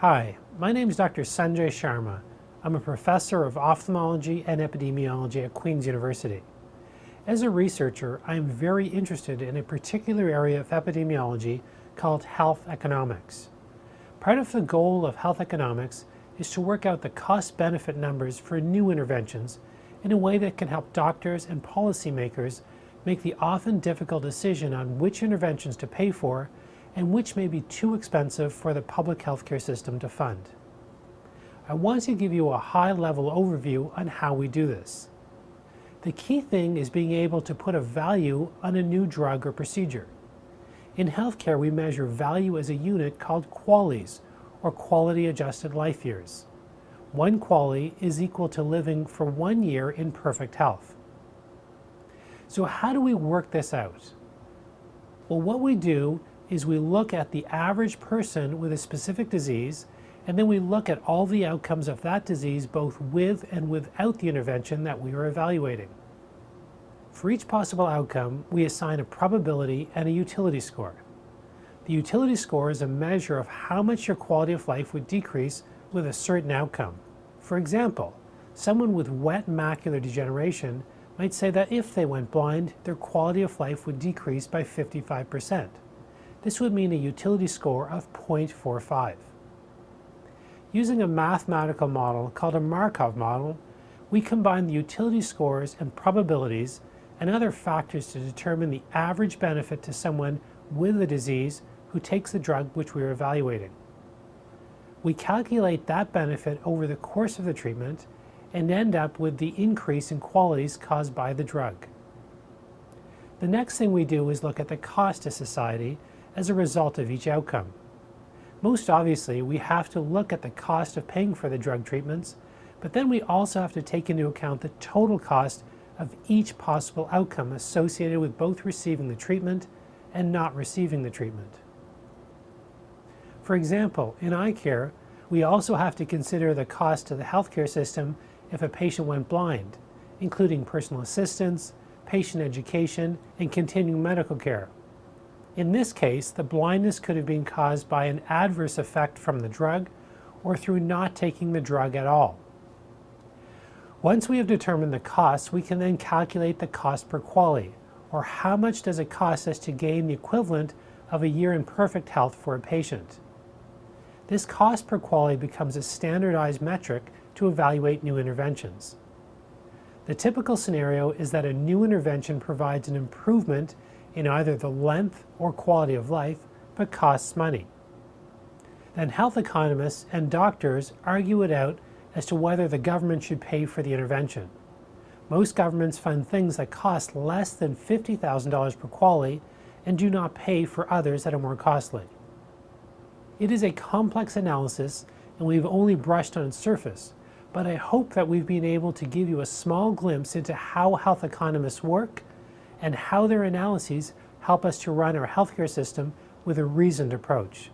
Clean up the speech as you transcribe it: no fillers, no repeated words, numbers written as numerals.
Hi, my name is Dr. Sanjay Sharma. I'm a professor of ophthalmology and epidemiology at Queen's University. As a researcher, I am very interested in a particular area of epidemiology called health economics. Part of the goal of health economics is to work out the cost-benefit numbers for new interventions in a way that can help doctors and policymakers make the often difficult decision on which interventions to pay for and which may be too expensive for the public healthcare system to fund. I want to give you a high-level overview on how we do this. The key thing is being able to put a value on a new drug or procedure. In healthcare, we measure value as a unit called QALYs, or quality adjusted life years. One QALY is equal to living for 1 year in perfect health. So how do we work this out? Well, what we do is we look at the average person with a specific disease, and then we look at all the outcomes of that disease both with and without the intervention that we are evaluating. For each possible outcome, we assign a probability and a utility score. The utility score is a measure of how much your quality of life would decrease with a certain outcome. For example, someone with wet macular degeneration might say that if they went blind, their quality of life would decrease by 55%. This would mean a utility score of 0.45. Using a mathematical model called a Markov model, we combine the utility scores and probabilities and other factors to determine the average benefit to someone with the disease who takes the drug which we are evaluating. We calculate that benefit over the course of the treatment and end up with the increase in QALYs caused by the drug. The next thing we do is look at the cost to society as a result of each outcome. Most obviously, we have to look at the cost of paying for the drug treatments, but then we also have to take into account the total cost of each possible outcome associated with both receiving the treatment and not receiving the treatment. For example, in eye care, we also have to consider the cost to the healthcare system if a patient went blind, including personal assistance, patient education, and continuing medical care. In this case, the blindness could have been caused by an adverse effect from the drug or through not taking the drug at all. Once we have determined the cost, we can then calculate the cost per QALY, or how much does it cost us to gain the equivalent of a year in perfect health for a patient. This cost per QALY becomes a standardized metric to evaluate new interventions. The typical scenario is that a new intervention provides an improvement in either the length or quality of life, but costs money. Then health economists and doctors argue it out as to whether the government should pay for the intervention. Most governments fund things that cost less than $50,000 per QALY and do not pay for others that are more costly. It is a complex analysis and we've only brushed on its surface, but I hope that we've been able to give you a small glimpse into how health economists work and how their analyses help us to run our healthcare system with a reasoned approach.